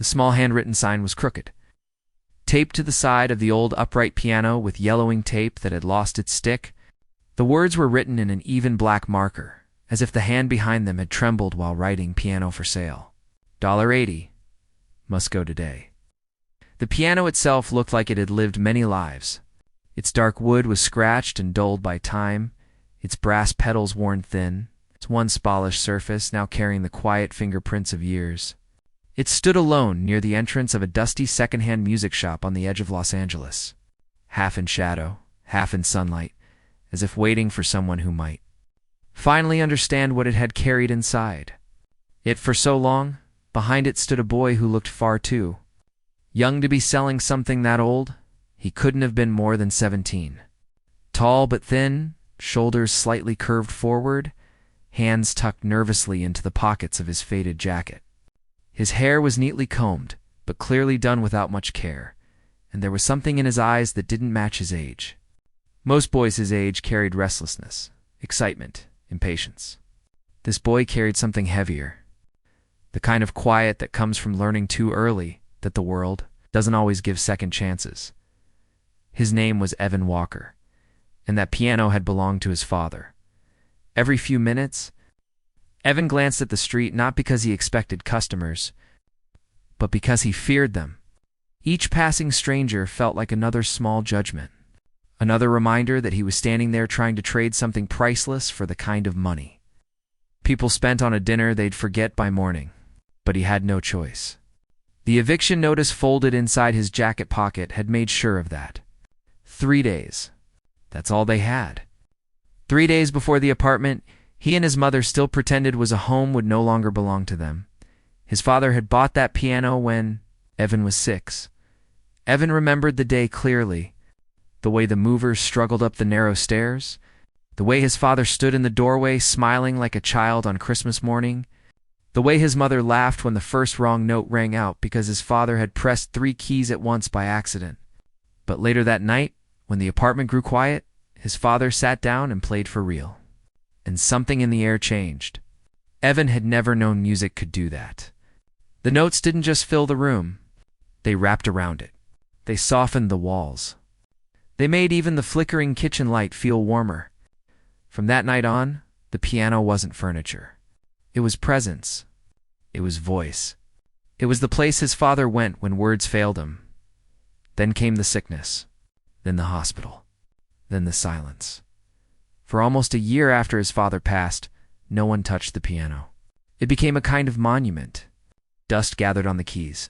The small handwritten sign was crooked. Taped to the side of the old upright piano with yellowing tape that had lost its stick, the words were written in an even black marker, as if the hand behind them had trembled while writing "Piano for sale. $80. Must go today." The piano itself looked like it had lived many lives. Its dark wood was scratched and dulled by time, its brass pedals worn thin, its once polished surface now carrying the quiet fingerprints of years. It stood alone near the entrance of a dusty second-hand music shop on the edge of Los Angeles, half in shadow, half in sunlight, as if waiting for someone who might finally understand what it had carried inside. Yet for so long, behind it stood a boy who looked far too young to be selling something that old. He couldn't have been more than 17. Tall but thin, shoulders slightly curved forward, hands tucked nervously into the pockets of his faded jacket. His hair was neatly combed, but clearly done without much care, and there was something in his eyes that didn't match his age. Most boys his age carried restlessness, excitement, impatience. This boy carried something heavier, the kind of quiet that comes from learning too early that the world doesn't always give second chances. His name was Evan Walker, and that piano had belonged to his father. Every few minutes, Evan glanced at the street not because he expected customers, but because he feared them. Each passing stranger felt like another small judgment, another reminder that he was standing there trying to trade something priceless for the kind of money people spent on a dinner they'd forget by morning. But he had no choice. The eviction notice folded inside his jacket pocket had made sure of that. 3 days. That's all they had. 3 days before the apartment he and his mother still pretended was a home would no longer belong to them. His father had bought that piano when Evan was 6. Evan remembered the day clearly, the way the movers struggled up the narrow stairs, the way his father stood in the doorway smiling like a child on Christmas morning, the way his mother laughed when the first wrong note rang out because his father had pressed 3 keys at once by accident. But later that night, when the apartment grew quiet, his father sat down and played for real. And something in the air changed. Evan had never known music could do that. The notes didn't just fill the room. They wrapped around it. They softened the walls. They made even the flickering kitchen light feel warmer. From that night on, the piano wasn't furniture. It was presence. It was voice. It was the place his father went when words failed him. Then came the sickness. Then the hospital. Then the silence. For almost a year after his father passed, no one touched the piano. It became a kind of monument. Dust gathered on the keys.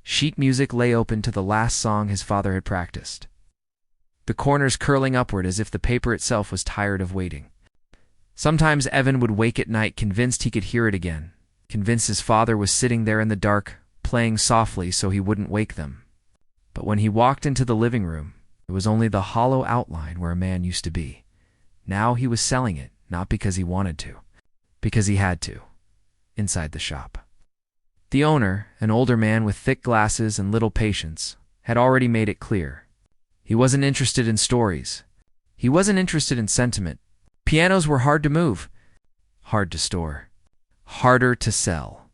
Sheet music lay open to the last song his father had practiced, the corners curling upward as if the paper itself was tired of waiting. Sometimes Evan would wake at night convinced he could hear it again, convinced his father was sitting there in the dark, playing softly so he wouldn't wake them. But when he walked into the living room, it was only the hollow outline where a man used to be. Now he was selling it, not because he wanted to, because he had to, inside the shop. The owner, an older man with thick glasses and little patience, had already made it clear. He wasn't interested in stories. He wasn't interested in sentiment. Pianos were hard to move, hard to store, harder to sell.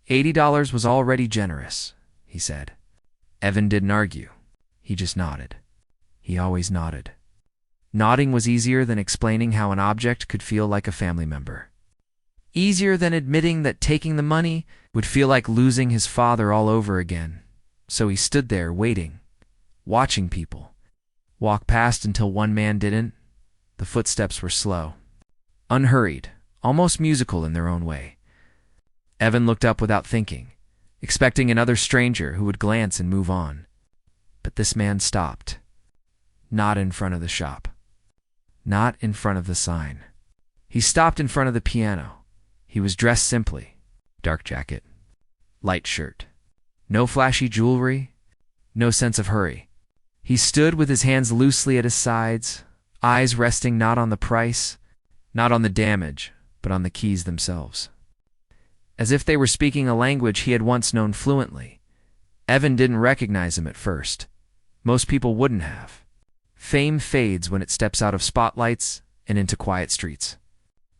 $80 was already generous, he said. Evan didn't argue. He just nodded. He always nodded. Nodding was easier than explaining how an object could feel like a family member. Easier than admitting that taking the money would feel like losing his father all over again. So he stood there waiting, watching people walk past until one man didn't. The footsteps were slow, unhurried, almost musical in their own way. Evan looked up without thinking, expecting another stranger who would glance and move on. But this man stopped. Not in front of the shop. Not in front of the sign. He stopped in front of the piano. He was dressed simply. Dark jacket. Light shirt. No flashy jewelry. No sense of hurry. He stood with his hands loosely at his sides, eyes resting not on the price, not on the damage, but on the keys themselves. As if they were speaking a language he had once known fluently. Evan didn't recognize him at first. Most people wouldn't have. Fame fades when it steps out of spotlights and into quiet streets.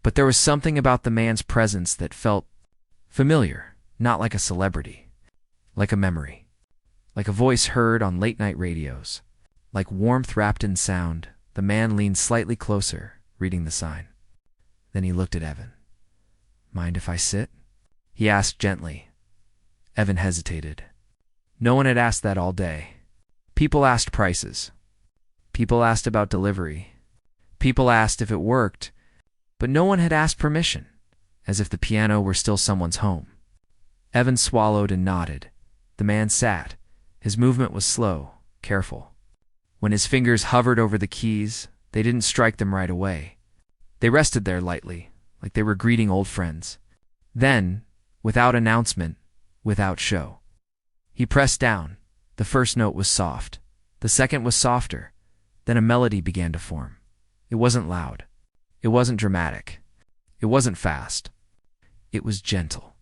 But there was something about the man's presence that felt familiar, not like a celebrity. like a memory, like a voice heard on late-night radios, like warmth wrapped in sound. The man leaned slightly closer, reading the sign. Then he looked at Evan. "Mind if I sit?" he asked gently. Evan hesitated. No one had asked that all day. People asked prices. People asked about delivery. People asked if it worked, but no one had asked permission, as if the piano were still someone's home. Evan swallowed and nodded. The man sat. His movement was slow, careful. When his fingers hovered over the keys, they didn't strike them right away. They rested there lightly, like they were greeting old friends. Then, without announcement, without show, he pressed down. The first note was soft. The second was softer. Then a melody began to form. It wasn't loud. It wasn't dramatic. It wasn't fast. It was gentle.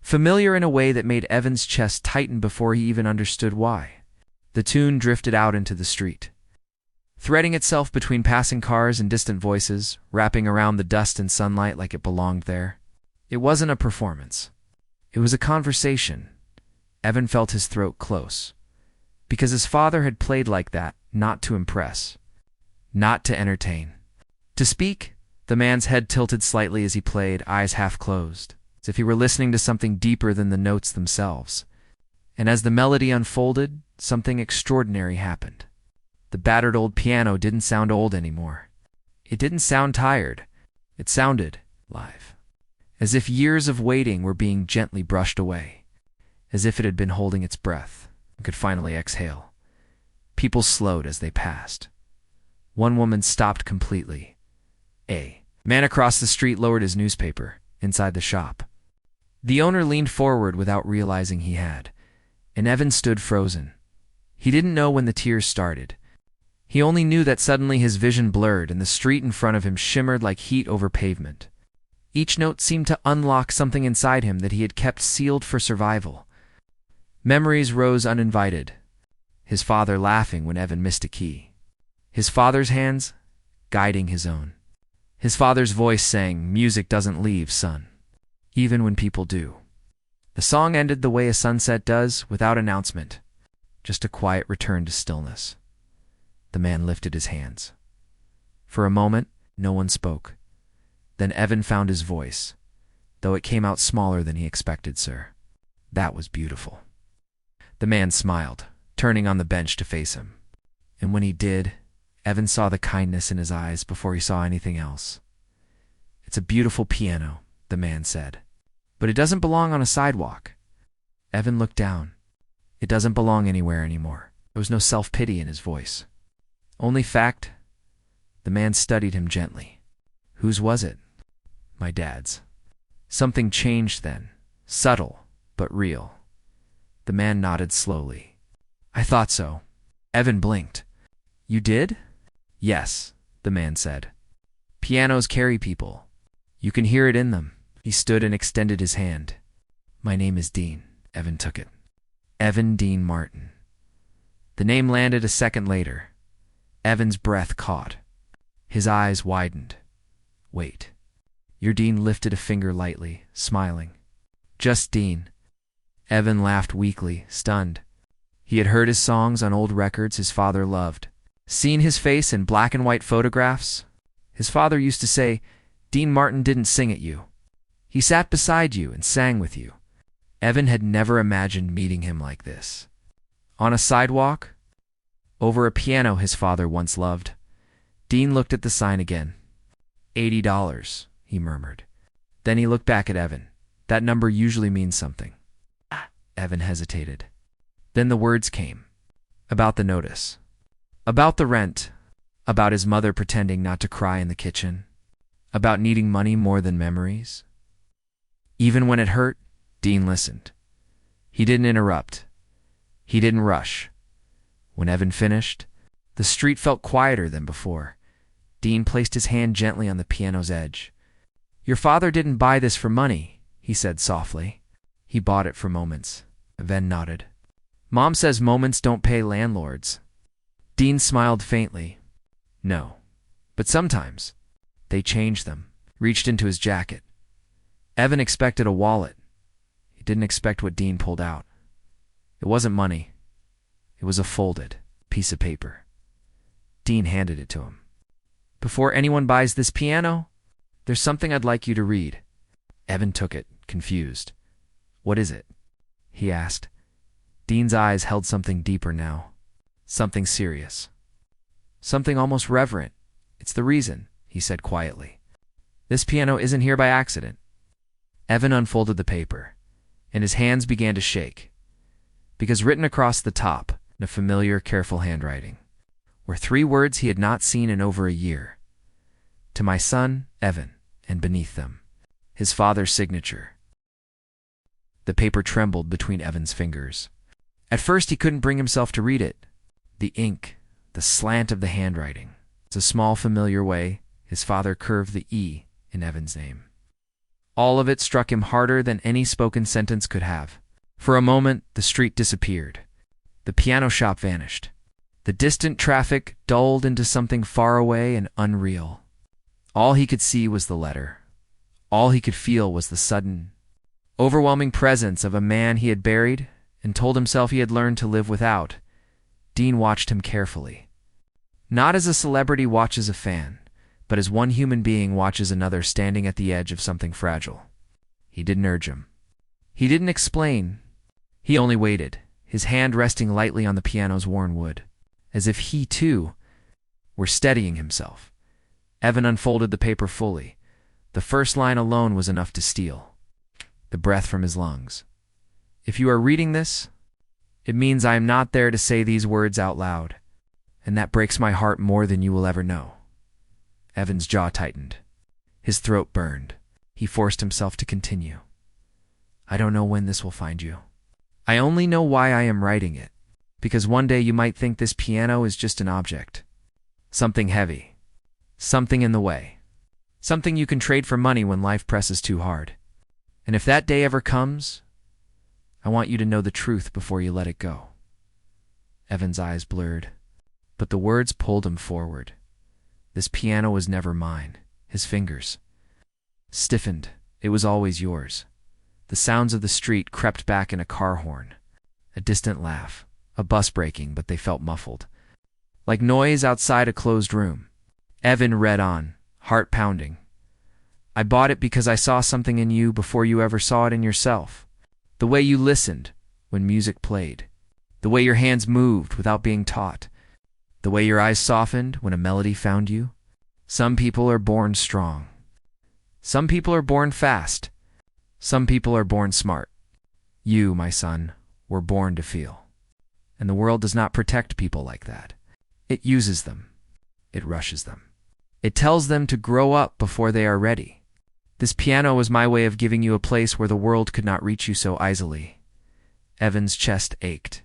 Familiar in a way that made Evan's chest tighten before he even understood why. The tune drifted out into the street, threading itself between passing cars and distant voices, wrapping around the dust and sunlight like it belonged there. It wasn't a performance. It was a conversation. Evan felt his throat close, because his father had played like that, not to impress, not to entertain. To speak, the man's head tilted slightly as he played, eyes half closed, as if he were listening to something deeper than the notes themselves. And as the melody unfolded, something extraordinary happened. The battered old piano didn't sound old anymore. It didn't sound tired. It sounded live, as if years of waiting were being gently brushed away, as if it had been holding its breath and could finally exhale. People slowed as they passed. One woman stopped completely. A man across the street lowered his newspaper inside the shop. The owner leaned forward without realizing he had, and Evan stood frozen. He didn't know when the tears started. He only knew that suddenly his vision blurred and the street in front of him shimmered like heat over pavement. Each note seemed to unlock something inside him that he had kept sealed for survival. Memories rose uninvited. His father laughing when Evan missed a key. His father's hands guiding his own. His father's voice saying, "Music doesn't leave, son, even when people do." The song ended the way a sunset does, without announcement. Just a quiet return to stillness. The man lifted his hands. For a moment, no one spoke. Then Evan found his voice, though it came out smaller than he expected. "Sir, that was beautiful." The man smiled, turning on the bench to face him. And when he did, Evan saw the kindness in his eyes before he saw anything else. "It's a beautiful piano," the man said, "but it doesn't belong on a sidewalk." Evan looked down. It doesn't belong anywhere anymore. There was no self-pity in his voice. Only fact. The man studied him gently. "Whose was it?" "My dad's." Something changed then, subtle but real. The man nodded slowly. "I thought so." Evan blinked. "You did?" "Yes," the man said. "Pianos carry people. You can hear it in them." He stood and extended his hand. "My name is Dean." Evan took it. Evan Dean Martin. The name landed a second later. Evan's breath caught. His eyes widened. "Wait." Your Dean lifted a finger lightly, smiling. "Just Dean." Evan laughed weakly, stunned. He had heard his songs on old records his father loved, seen his face in black and white photographs. His father used to say, "Dean Martin didn't sing at you. He sat beside you and sang with you." Evan had never imagined meeting him like this. On a sidewalk? Over a piano his father once loved. Dean looked at the sign again. $80, he murmured. Then he looked back at Evan. That number usually means something. Evan hesitated. Then the words came. About the notice. About the rent. About his mother pretending not to cry in the kitchen. About needing money more than memories. Even when it hurt, Dean listened. He didn't interrupt. He didn't rush. When Evan finished, the street felt quieter than before. Dean placed his hand gently on the piano's edge. "Your father didn't buy this for money," he said softly. "He bought it for moments." Evan nodded. "Mom says moments don't pay landlords." Dean smiled faintly. "No, but sometimes they change them." Reached into his jacket. Evan expected a wallet. He didn't expect what Dean pulled out. It wasn't money. It was a folded piece of paper. Dean handed it to him. "Before anyone buys this piano, there's something I'd like you to read." Evan took it, confused. "What is it?" he asked. Dean's eyes held something deeper now. Something serious. Something almost reverent. "It's the reason," he said quietly. "This piano isn't here by accident." Evan unfolded the paper, and his hands began to shake, because written across the top, in a familiar, careful handwriting, were 3 words he had not seen in over a year. "To my son, Evan," and beneath them, his father's signature. The paper trembled between Evan's fingers. At first he couldn't bring himself to read it. The ink, the slant of the handwriting. It's a small, familiar way his father curved the E in Evan's name. All of it struck him harder than any spoken sentence could have. For a moment, the street disappeared. The piano shop vanished. The distant traffic dulled into something far away and unreal. All he could see was the letter. All he could feel was the sudden, overwhelming presence of a man he had buried and told himself he had learned to live without. Dean watched him carefully. Not as a celebrity watches a fan, but as one human being watches another standing at the edge of something fragile. He didn't urge him. He didn't explain. He only waited, his hand resting lightly on the piano's worn wood, as if he, too, were steadying himself. Evan unfolded the paper fully. The first line alone was enough to steal the breath from his lungs. "If you are reading this, it means I am not there to say these words out loud, and that breaks my heart more than you will ever know." Evan's jaw tightened. His throat burned. He forced himself to continue. "I don't know when this will find you. I only know why I am writing it, because one day you might think this piano is just an object. Something heavy. Something in the way. Something you can trade for money when life presses too hard. And if that day ever comes, I want you to know the truth before you let it go." Evan's eyes blurred, but the words pulled him forward. This piano was never mine. His fingers stiffened. "It was always yours." The sounds of the street crept back in a car horn, a distant laugh, a bus braking, but they felt muffled, like noise outside a closed room. Evan read on, heart pounding. "I bought it because I saw something in you before you ever saw it in yourself. The way you listened when music played. The way your hands moved without being taught. The way your eyes softened when a melody found you. Some people are born strong. Some people are born fast. Some people are born smart. You, my son, were born to feel. And the world does not protect people like that. It uses them. It rushes them. It tells them to grow up before they are ready. This piano was my way of giving you a place where the world could not reach you so easily." Evan's chest ached.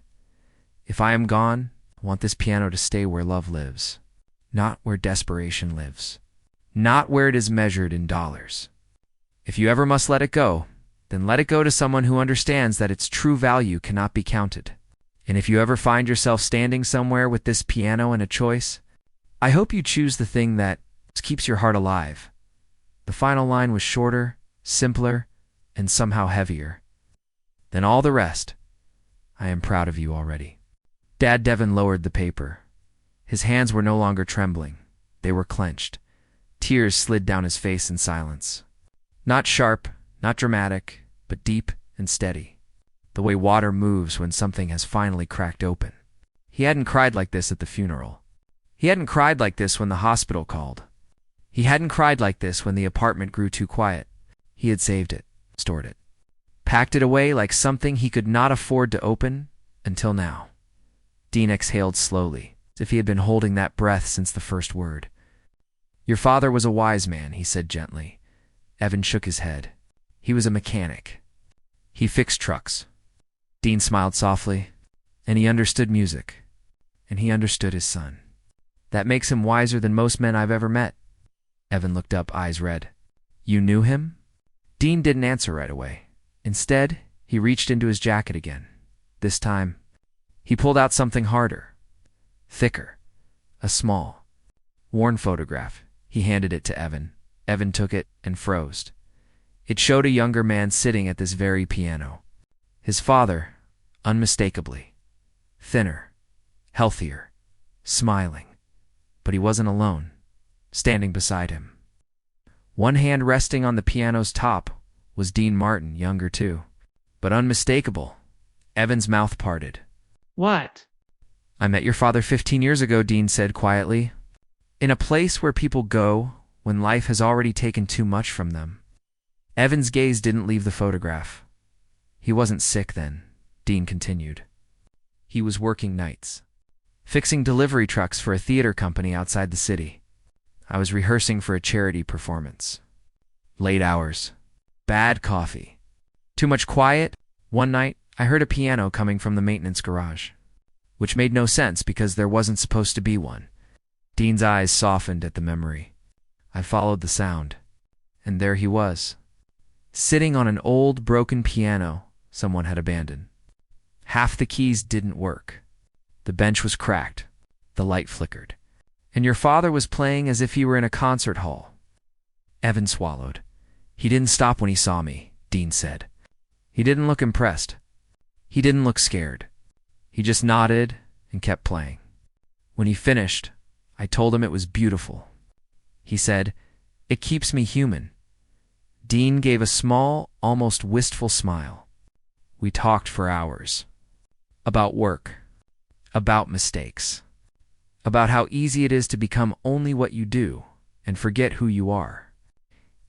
"If I am gone, I want this piano to stay where love lives, not where desperation lives, not where it is measured in dollars. If you ever must let it go, then let it go to someone who understands that its true value cannot be counted. And if you ever find yourself standing somewhere with this piano and a choice, I hope you choose the thing that keeps your heart alive." The final line was shorter, simpler, and somehow heavier than all the rest. "I am proud of you already." Dad Devon lowered the paper. His hands were no longer trembling. They were clenched. Tears slid down his face in silence. Not sharp, not dramatic, but deep and steady. The way water moves when something has finally cracked open. He hadn't cried like this at the funeral. He hadn't cried like this when the hospital called. He hadn't cried like this when the apartment grew too quiet. He had saved it, stored it, packed it away like something he could not afford to open until now. Dean exhaled slowly, as if he had been holding that breath since the first word. "Your father was a wise man," he said gently. Evan shook his head. "He was a mechanic. He fixed trucks." Dean smiled softly. "And he understood music. And he understood his son. That makes him wiser than most men I've ever met." Evan looked up, eyes red. "You knew him?" Dean didn't answer right away. Instead, he reached into his jacket again. This time, he pulled out something harder, thicker, a small, worn photograph. He handed it to Evan. Evan took it and froze. It showed a younger man sitting at this very piano. His father, unmistakably. Thinner, healthier, smiling. But he wasn't alone, standing beside him. One hand resting on the piano's top was Dean Martin, younger too, but unmistakable. Evan's mouth parted. What? I met your father 15 years ago, Dean said quietly. In a place where people go when life has already taken too much from them. Evan's gaze didn't leave the photograph. He wasn't sick then, Dean continued. He was working nights, fixing delivery trucks for a theater company outside the city. I was rehearsing for a charity performance. Late hours. Bad coffee. Too much quiet. One night, I heard a piano coming from the maintenance garage, which made no sense because there wasn't supposed to be one. Dean's eyes softened at the memory. I followed the sound, and there he was, sitting on an old, broken piano someone had abandoned. Half the keys didn't work. The bench was cracked. The light flickered. And your father was playing as if he were in a concert hall. Evan swallowed. He didn't stop when he saw me, Dean said. He didn't look impressed. He didn't look scared. He just nodded and kept playing. When he finished, I told him it was beautiful. He said, "It keeps me human." Dean gave a small, almost wistful smile. We talked for hours. About work. About mistakes. About how easy it is to become only what you do and forget who you are.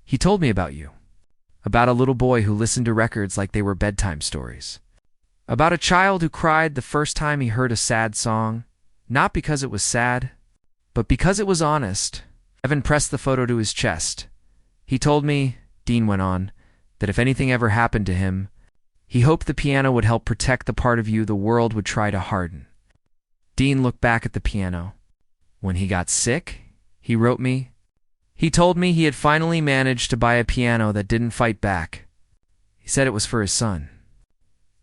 He told me about you. About a little boy who listened to records like they were bedtime stories. About a child who cried the first time he heard a sad song, not because it was sad, but because it was honest. Evan pressed the photo to his chest. He told me, Dean went on, that if anything ever happened to him, he hoped the piano would help protect the part of you the world would try to harden. Dean looked back at the piano. When he got sick, he wrote me. He told me he had finally managed to buy a piano that didn't fight back. He said it was for his son.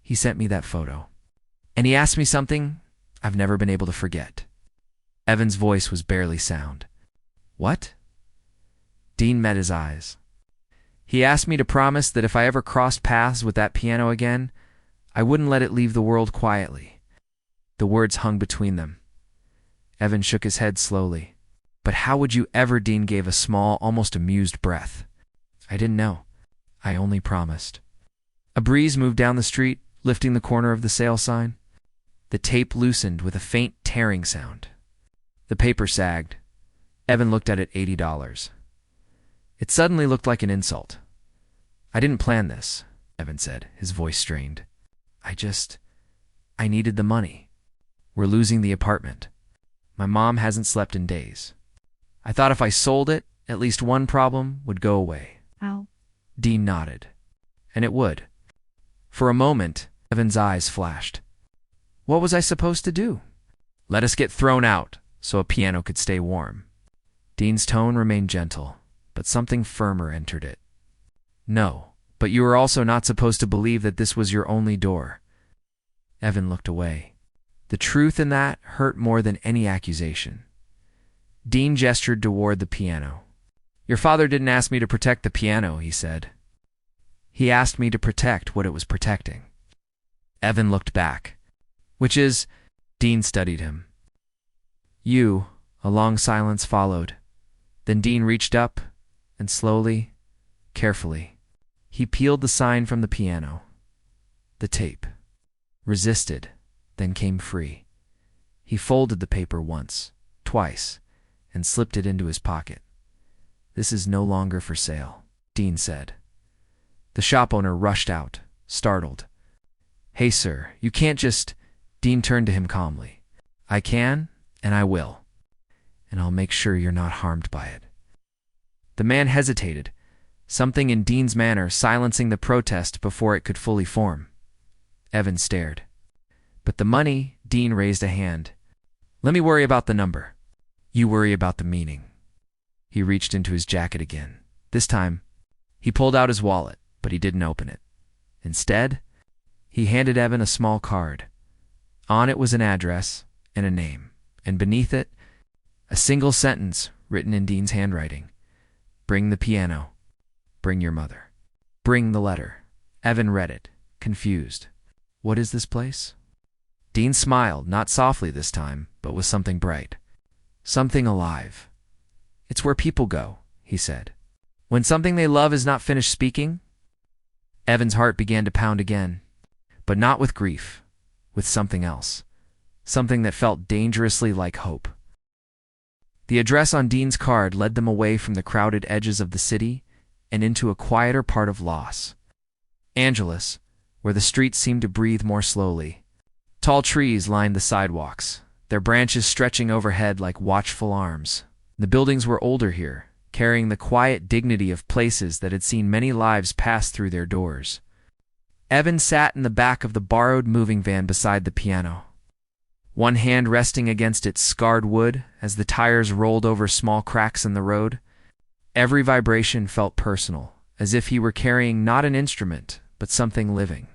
He sent me that photo. And he asked me something I've never been able to forget. Evan's voice was barely sound. What? Dean met his eyes. He asked me to promise that if I ever crossed paths with that piano again, I wouldn't let it leave the world quietly. The words hung between them. Evan shook his head slowly. But how would you ever? Dean gave a small, almost amused breath. I didn't know. I only promised. A breeze moved down the street, lifting the corner of the sale sign. The tape loosened with a faint tearing sound. The paper sagged. Evan looked at it. $80. It suddenly looked like an insult. I didn't plan this, Evan said, his voice strained. I needed the money. We're losing the apartment. My mom hasn't slept in days. I thought if I sold it, at least one problem would go away. Ow. Dean nodded. And it would. For a moment, Evan's eyes flashed. What was I supposed to do? Let us get thrown out so a piano could stay warm. Dean's tone remained gentle, but something firmer entered it. No, but you were also not supposed to believe that this was your only door. Evan looked away. The truth in that hurt more than any accusation. Dean gestured toward the piano. Your father didn't ask me to protect the piano, he said. He asked me to protect what it was protecting. Evan looked back. Which is, Dean studied him. A long silence followed. Then Dean reached up, and slowly, carefully, he peeled the sign from the piano. The tape. Resisted, then came free. He folded the paper once, twice, and slipped it into his pocket. This is no longer for sale, Dean said. The shop owner rushed out, startled. Hey, sir, you can't just... Dean turned to him calmly. I can, and I will. And I'll make sure you're not harmed by it. The man hesitated, something in Dean's manner silencing the protest before it could fully form. Evan stared. But the money, Dean raised a hand. Let me worry about the number. You worry about the meaning. He reached into his jacket again. This time, he pulled out his wallet, but he didn't open it. Instead, he handed Evan a small card. On it was an address and a name, and beneath it, a single sentence written in Dean's handwriting. Bring the piano. Bring your mother. Bring the letter. Evan read it, confused. "What is this place?" Dean smiled, not softly this time, but with something bright. "Something alive. It's where people go," he said. "When something they love is not finished speaking." Evan's heart began to pound again, but not with grief, with something else. Something that felt dangerously like hope. The address on Dean's card led them away from the crowded edges of the city and into a quieter part of Los Angeles, where the streets seemed to breathe more slowly. Tall trees lined the sidewalks, their branches stretching overhead like watchful arms. The buildings were older here, carrying the quiet dignity of places that had seen many lives pass through their doors. Evan sat in the back of the borrowed moving van beside the piano, one hand resting against its scarred wood as the tires rolled over small cracks in the road. Every vibration felt personal, as if he were carrying not an instrument, but something living.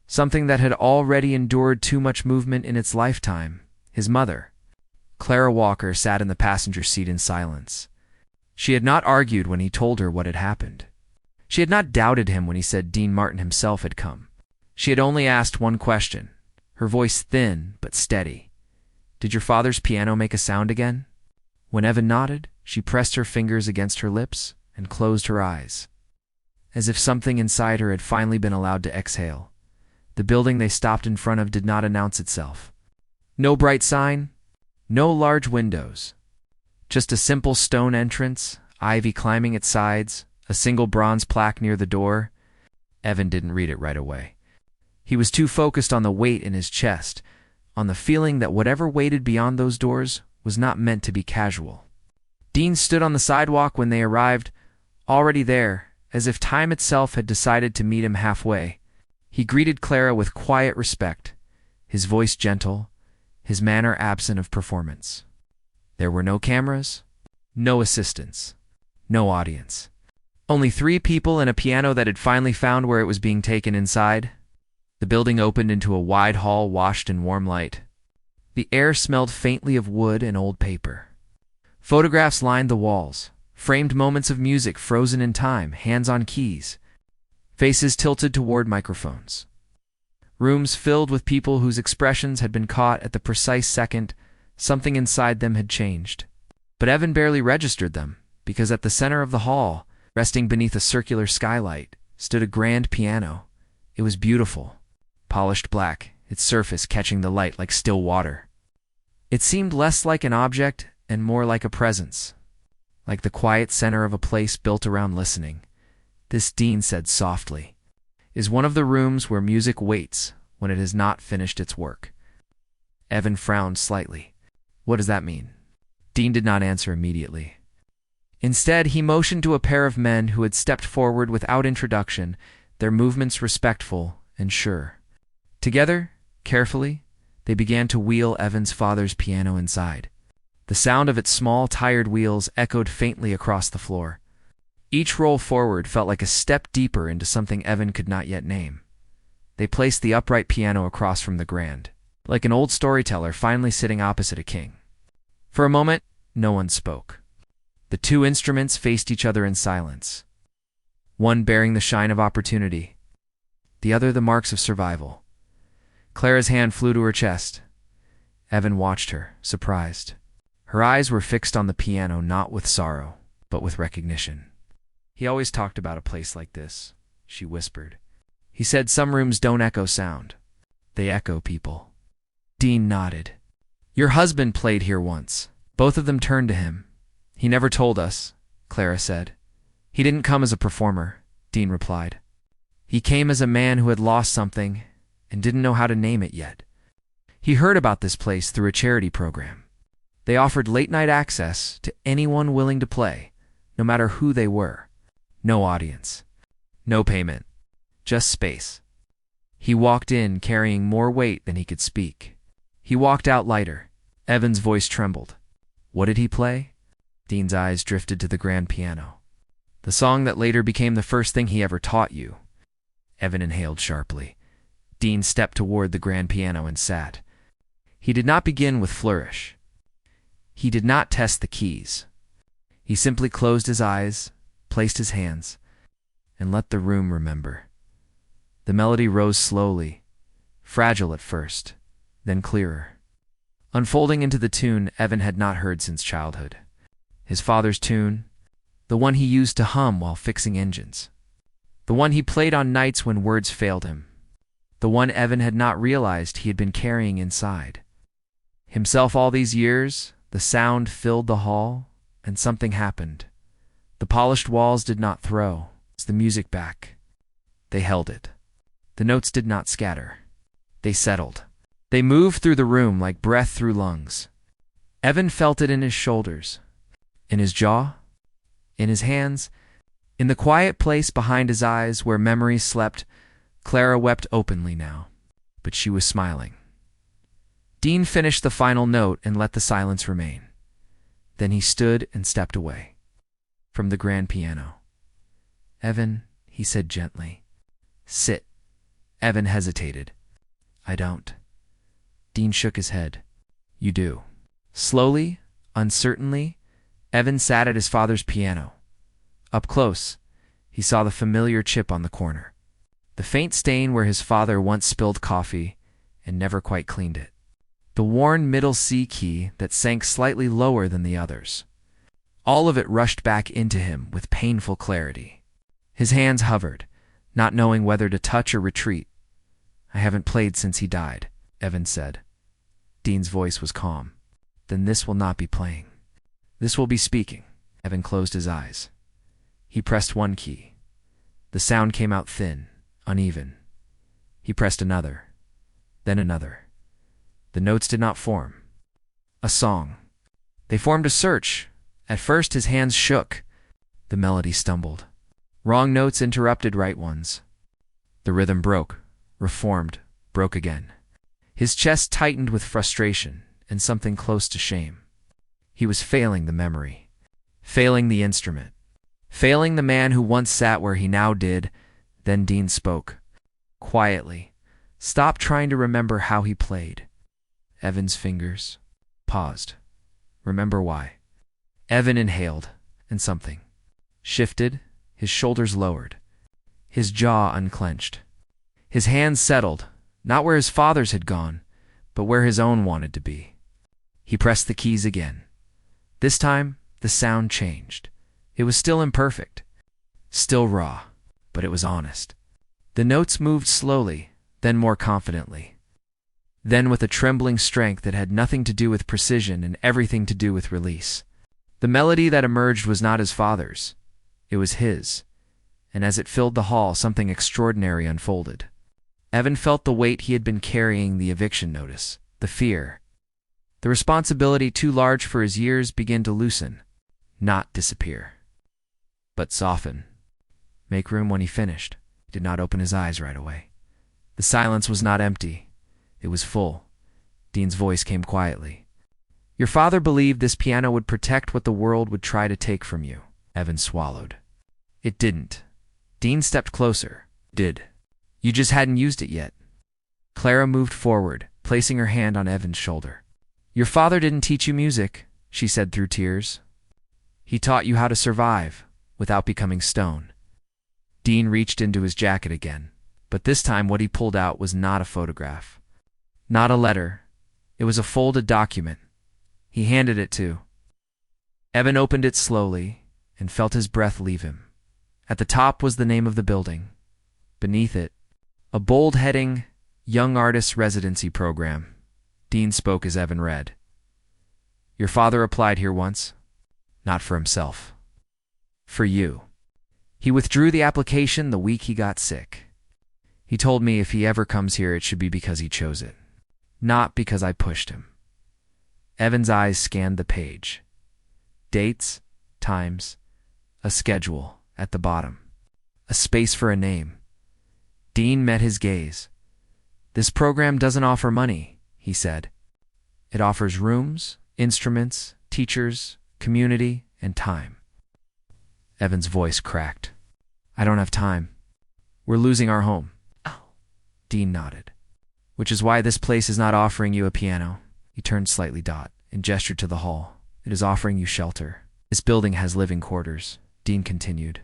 Something that had already endured too much movement in its lifetime. His mother, Clara Walker, sat in the passenger seat in silence. She had not argued when he told her what had happened. She had not doubted him when he said Dean Martin himself had come. She had only asked one question, her voice thin but steady. "Did your father's piano make a sound again?" When Evan nodded, she pressed her fingers against her lips and closed her eyes, as if something inside her had finally been allowed to exhale. The building they stopped in front of did not announce itself. No bright sign, no large windows. Just a simple stone entrance, ivy climbing its sides, a single bronze plaque near the door. Evan didn't read it right away. He was too focused on the weight in his chest, on the feeling that whatever waited beyond those doors was not meant to be casual. Dean stood on the sidewalk when they arrived, already there, as if time itself had decided to meet him halfway. He greeted Clara with quiet respect, his voice gentle, his manner absent of performance. There were no cameras, no assistants, no audience. Only 3 people and a piano that had finally found where it was being taken inside. The building opened into a wide hall washed in warm light. The air smelled faintly of wood and old paper. Photographs lined the walls, framed moments of music frozen in time, hands on keys, faces tilted toward microphones. Rooms filled with people whose expressions had been caught at the precise second something inside them had changed. But Evan barely registered them, because at the center of the hall, resting beneath a circular skylight, stood a grand piano. It was beautiful, polished black, its surface catching the light like still water. It seemed less like an object and more like a presence, like the quiet center of a place built around listening. "This," Dean said softly, "is one of the rooms where music waits when it has not finished its work." Evan frowned slightly. "What does that mean?" Dean did not answer immediately. Instead, he motioned to a pair of men who had stepped forward without introduction, their movements respectful and sure. Together, carefully, they began to wheel Evan's father's piano inside. The sound of its small, tired wheels echoed faintly across the floor. Each roll forward felt like a step deeper into something Evan could not yet name. They placed the upright piano across from the grand, like an old storyteller finally sitting opposite a king. For a moment, no one spoke. The 2 instruments faced each other in silence, one bearing the shine of opportunity, the other the marks of survival. Clara's hand flew to her chest. Evan watched her, surprised. Her eyes were fixed on the piano, not with sorrow, but with recognition. "He always talked about a place like this," she whispered. "He said some rooms don't echo sound. They echo people." Dean nodded. "Your husband played here once." Both of them turned to him. "He never told us," Clara said. "He didn't come as a performer," Dean replied. "He came as a man who had lost something and didn't know how to name it yet. He heard about this place through a charity program. They offered late-night access to anyone willing to play, no matter who they were. No audience, no payment, just space." He walked in carrying more weight than he could speak. He walked out lighter. Evan's voice trembled. "What did he play?" Dean's eyes drifted to the grand piano. "The song that later became the first thing he ever taught you." Evan inhaled sharply. Dean stepped toward the grand piano and sat. He did not begin with flourish. He did not test the keys. He simply closed his eyes, placed his hands, and let the room remember. The melody rose slowly, fragile at first, then clearer, unfolding into the tune Evan had not heard since childhood. His father's tune, the one he used to hum while fixing engines, the one he played on nights when words failed him, the one Evan had not realized he had been carrying inside himself all these years. The sound filled the hall, and something happened. The polished walls did not throw the music back. They held it. The notes did not scatter. They settled. They moved through the room like breath through lungs. Evan felt it in his shoulders, in his jaw, in his hands, in the quiet place behind his eyes where memories slept. Clara wept openly now, but she was smiling. Dean finished the final note and let the silence remain. Then he stood and stepped away from the grand piano. "Evan," he said gently. "Sit." Evan hesitated. "I don't." Dean shook his head. "You do." Slowly, uncertainly, Evan sat at his father's piano. Up close, he saw the familiar chip on the corner, the faint stain where his father once spilled coffee and never quite cleaned it, the worn middle C key that sank slightly lower than the others. All of it rushed back into him with painful clarity. His hands hovered, not knowing whether to touch or retreat. "I haven't played since he died," Evan said. Dean's voice was calm. "Then this will not be playing. This will be speaking." Evan closed his eyes. He pressed one key. The sound came out thin, uneven. He pressed another, then another. The notes did not form. A song. They formed a search. At first his hands shook. The melody stumbled. Wrong notes interrupted right ones. The rhythm broke, reformed, broke again. His chest tightened with frustration and something close to shame. He was failing the memory, failing the instrument, failing the man who once sat where he now did. Then Dean spoke, quietly. "Stop trying to remember how he played." Evan's fingers paused. "Remember why." Evan inhaled, and something shifted. His shoulders lowered. His jaw unclenched. His hands settled, not where his father's had gone, but where his own wanted to be. He pressed the keys again. This time, the sound changed. It was still imperfect, still raw, but it was honest. The notes moved slowly, then more confidently. Then with a trembling strength that had nothing to do with precision and everything to do with release. The melody that emerged was not his father's. It was his, and as it filled the hall, something extraordinary unfolded. Evan felt the weight he had been carrying, the eviction notice, the fear, the responsibility too large for his years begin to loosen, not disappear, but soften. Make room. When he finished, he did not open his eyes right away. The silence was not empty. It was full. Dean's voice came quietly. "Your father believed this piano would protect what the world would try to take from you." Evan swallowed. "It didn't." Dean stepped closer. "Did. You just hadn't used it yet." Clara moved forward, placing her hand on Evan's shoulder. "Your father didn't teach you music," she said through tears. "He taught you how to survive without becoming stone." Dean reached into his jacket again, but this time what he pulled out was not a photograph, not a letter. It was a folded document. He handed it to Evan. Opened it slowly and felt his breath leave him. At the top was the name of the building. Beneath it, a bold heading, Young Artists Residency Program. Dean spoke as Evan read. "Your father applied here once, not for himself, for you. He withdrew the application the week he got sick. He told me if he ever comes here, it should be because he chose it, not because I pushed him." Evan's eyes scanned the page. Dates, times, a schedule at the bottom, a space for a name. Dean met his gaze. "This program doesn't offer money," he said. "It offers rooms, instruments, teachers, community, and time." Evan's voice cracked. "I don't have time. We're losing our home." "Oh." Dean nodded. "Which is why this place is not offering you a piano." He turned slightly and gestured to the hall. "It is offering you shelter. This building has living quarters," Dean continued.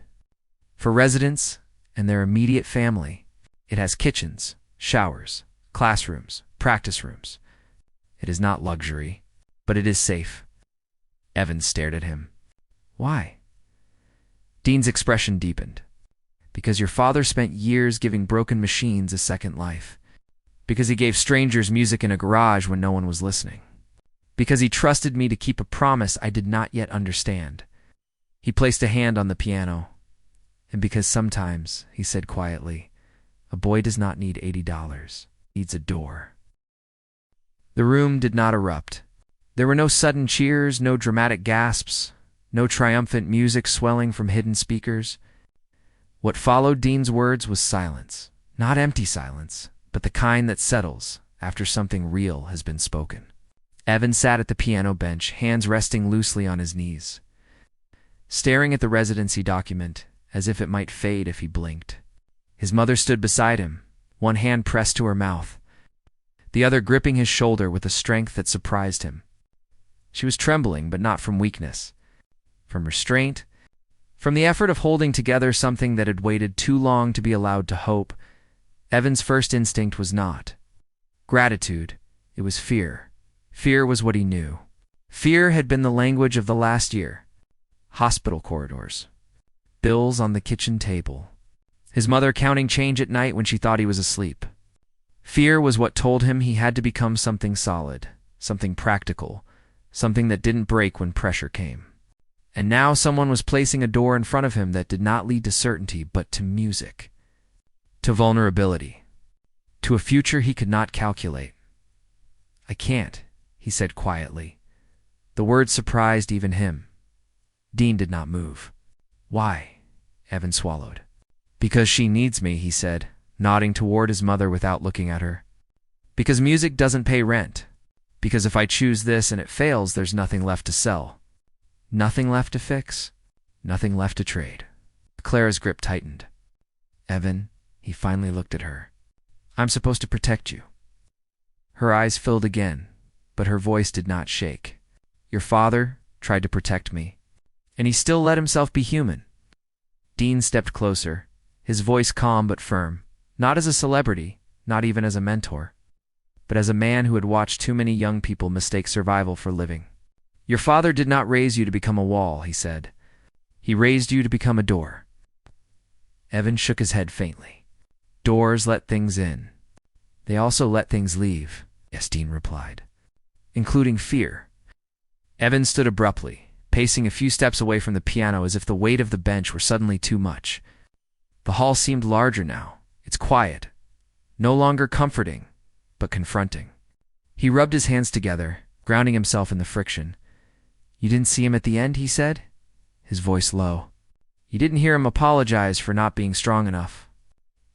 "For residents and their immediate family, it has kitchens, showers, classrooms, practice rooms. It is not luxury, but it is safe. Evans stared at him. Why? Dean's expression deepened. Because your father spent years giving broken machines a second life. Because he gave strangers music in a garage when no one was listening. Because he trusted me to keep a promise I did not yet understand. He placed a hand on the piano. And because sometimes, he said quietly, a boy does not need $80. He needs a door. The room did not erupt. There were no sudden cheers, no dramatic gasps, no triumphant music swelling from hidden speakers. What followed Dean's words was silence. Not empty silence, but the kind that settles after something real has been spoken. Evan sat at the piano bench, hands resting loosely on his knees, staring at the residency document as if it might fade if he blinked. His mother stood beside him, one hand pressed to her mouth, the other gripping his shoulder with a strength that surprised him. She was trembling, but not from weakness, from restraint, from the effort of holding together something that had waited too long to be allowed to hope. Evan's first instinct was not gratitude, it was fear. Fear was what he knew. Fear had been the language of the last year. Hospital corridors. Bills on the kitchen table. His mother counting change at night when she thought he was asleep. Fear was what told him he had to become something solid, something practical, something that didn't break when pressure came. And now someone was placing a door in front of him that did not lead to certainty, but to music, to vulnerability, to a future he could not calculate. I can't, he said quietly. The words surprised even him. Dean did not move. Why? Evan swallowed. Because she needs me, he said, nodding toward his mother without looking at her. Because music doesn't pay rent. Because if I choose this and it fails, there's nothing left to sell. Nothing left to fix. Nothing left to trade. Clara's grip tightened. Evan, he finally looked at her. I'm supposed to protect you. Her eyes filled again, but her voice did not shake. Your father tried to protect me, and he still let himself be human. Dean stepped closer, his voice calm but firm, not as a celebrity, not even as a mentor, but as a man who had watched too many young people mistake survival for living. Your father did not raise you to become a wall, he said. He raised you to become a door. Evan shook his head faintly. Doors let things in. They also let things leave, yes, Dean replied, including fear. Evan stood abruptly, pacing a few steps away from the piano as if the weight of the bench were suddenly too much. The hall seemed larger now, its quiet, no longer comforting, but confronting. He rubbed his hands together, grounding himself in the friction. You didn't see him at the end, he said, his voice low. You didn't hear him apologize for not being strong enough.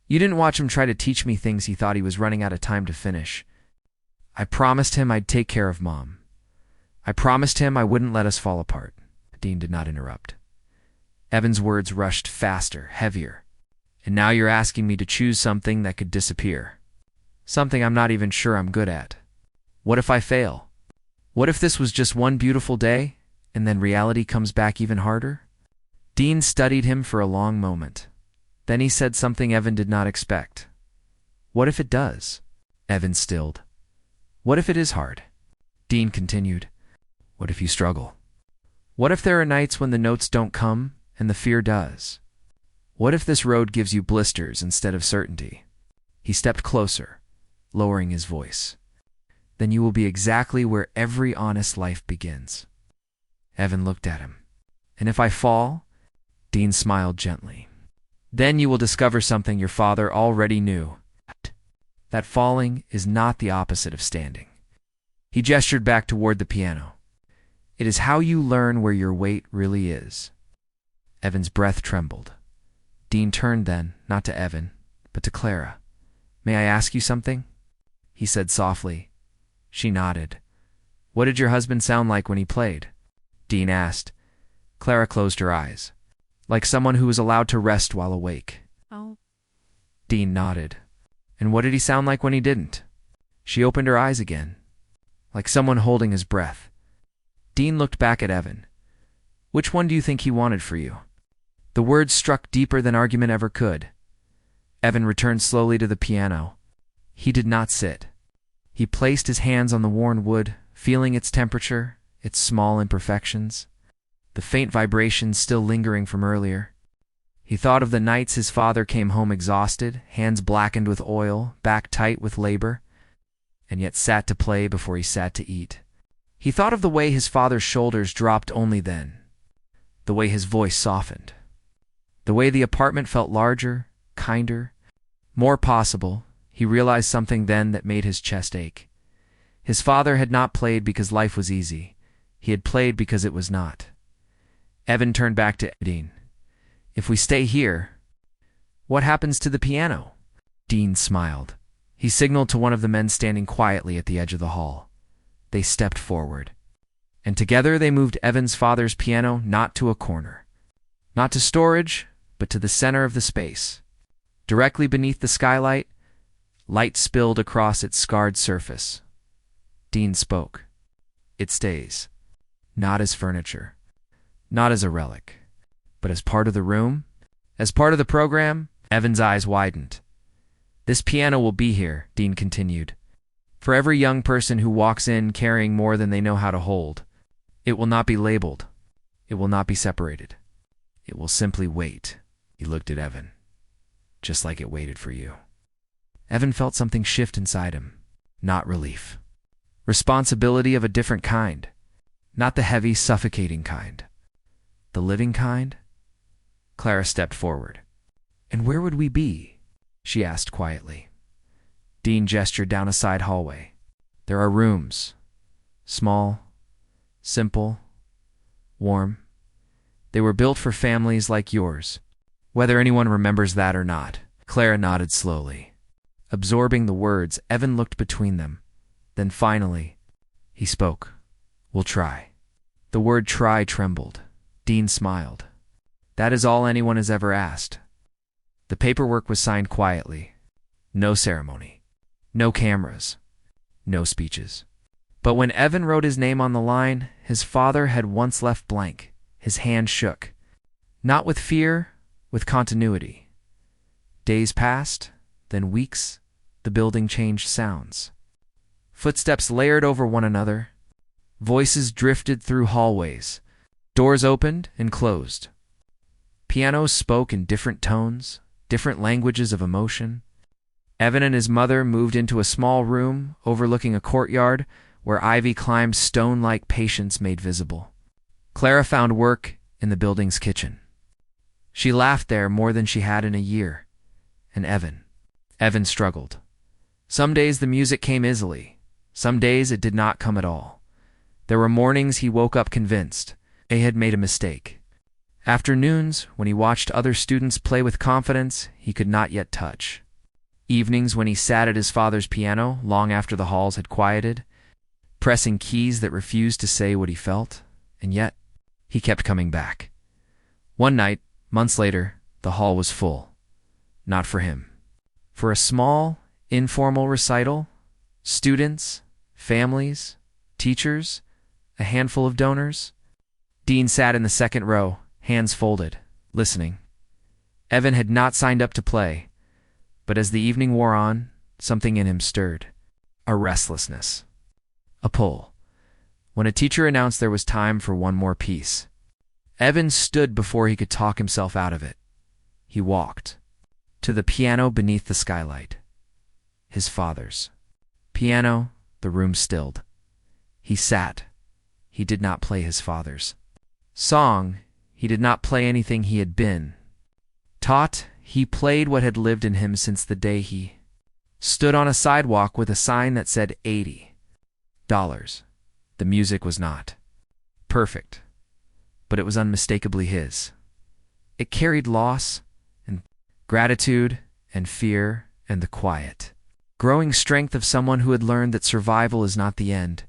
You didn't watch him try to teach me things he thought he was running out of time to finish. I promised him I'd take care of Mom. I promised him I wouldn't let us fall apart. Dean did not interrupt. Evan's words rushed faster, heavier. And now you're asking me to choose something that could disappear. Something I'm not even sure I'm good at. What if I fail? What if this was just one beautiful day, and then reality comes back even harder? Dean studied him for a long moment. Then he said something Evan did not expect. What if it does? Evan stilled. What if it is hard? Dean continued. What if you struggle? What if there are nights when the notes don't come and the fear does? What if this road gives you blisters instead of certainty? He stepped closer, lowering his voice. Then you will be exactly where every honest life begins. Evan looked at him. And if I fall? Dean smiled gently. Then you will discover something your father already knew. That falling is not the opposite of standing. He gestured back toward the piano. It is how you learn where your weight really is. Evan's breath trembled. Dean turned then, not to Evan, but to Clara. May I ask you something? He said softly. She nodded. What did your husband sound like when he played? Dean asked. Clara closed her eyes. Like someone who was allowed to rest while awake. Oh. Dean nodded. And what did he sound like when he didn't? She opened her eyes again. Like someone holding his breath. Dean looked back at Evan. Which one do you think he wanted for you? The words struck deeper than argument ever could. Evan returned slowly to the piano. He did not sit. He placed his hands on the worn wood, feeling its temperature, its small imperfections, the faint vibrations still lingering from earlier. He thought of the nights his father came home exhausted, hands blackened with oil, back tight with labor, and yet sat to play before he sat to eat. He thought of the way his father's shoulders dropped only then, the way his voice softened, the way the apartment felt larger, kinder, more possible. He realized something then that made his chest ache. His father had not played because life was easy. He had played because it was not. Evan turned back to Dean. If we stay here, what happens to the piano? Dean smiled. He signaled to one of the men standing quietly at the edge of the hall. They stepped forward. And together they moved Evan's father's piano not to a corner, not to storage, but to the center of the space. Directly beneath the skylight, light spilled across its scarred surface. Dean spoke. It stays. Not as furniture. Not as a relic. But as part of the room? As part of the program? Evan's eyes widened. This piano will be here, Dean continued. For every young person who walks in carrying more than they know how to hold. It will not be labeled. It will not be separated. It will simply wait. He looked at Evan. Just like it waited for you. Evan felt something shift inside him. Not relief. Responsibility of a different kind. Not the heavy, suffocating kind. The living kind? Clara stepped forward. And where would we be? She asked quietly. Dean gestured down a side hallway. There are rooms. Small, simple, warm. They were built for families like yours. Whether anyone remembers that or not. Clara nodded slowly. Absorbing the words, Evan looked between them. Then finally, he spoke. We'll try. The word try trembled. Dean smiled. That is all anyone has ever asked. The paperwork was signed quietly. No ceremony. No cameras. No speeches. But when Evan wrote his name on the line, his father had once left blank. His hand shook. Not with fear, with continuity. Days passed, then weeks. The building changed sounds. Footsteps layered over one another. Voices drifted through hallways. Doors opened and closed. Pianos spoke in different tones, different languages of emotion. Evan and his mother moved into a small room overlooking a courtyard where ivy climbed stone-like patience made visible. Clara found work in the building's kitchen. She laughed there more than she had in a year. And Evan struggled. Some days the music came easily. Some days it did not come at all. There were mornings he woke up convinced he had made a mistake. Afternoons, when he watched other students play with confidence he could not yet touch. Evenings when he sat at his father's piano long after the halls had quieted, pressing keys that refused to say what he felt, and yet he kept coming back. One night, months later, the hall was full. Not for him. For a small, informal recital, students, families, teachers, a handful of donors. Dean sat in the second row, hands folded, listening. Evan had not signed up to play, but as the evening wore on, something in him stirred. A restlessness. A pull. When a teacher announced there was time for one more piece, Evan stood before he could talk himself out of it. He walked to the piano beneath the skylight. His father's. Piano, the room stilled. He sat. He did not play his father's song. He did not play anything he had been taught. He played what had lived in him since the day he stood on a sidewalk with a sign that said $80. The music was not perfect, but it was unmistakably his. It carried loss and gratitude and fear and the quiet, growing strength of someone who had learned that survival is not the end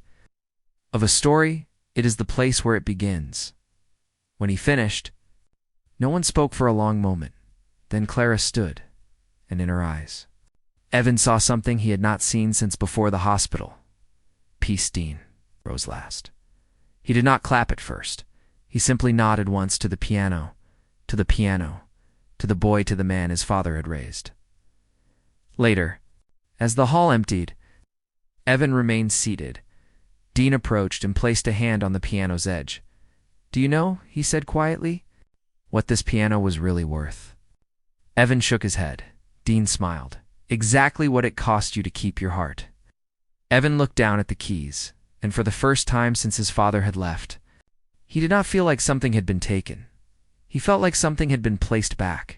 of a story, it is the place where it begins. When he finished, no one spoke for a long moment. Then Clara stood, and in her eyes, Evan saw something he had not seen since before the hospital. Peace. Dean rose last. He did not clap at first. He simply nodded once to the piano, to the piano, to the boy, to the man his father had raised. Later, As the hall emptied, Evan remained seated. Dean approached and placed a hand on the piano's edge. "Do you know," he said quietly, "what this piano was really worth?" Evan shook his head. Dean smiled. "Exactly what it cost you to keep your heart." Evan looked down at the keys, and for the first time since his father had left, he did not feel like something had been taken. He felt like something had been placed back.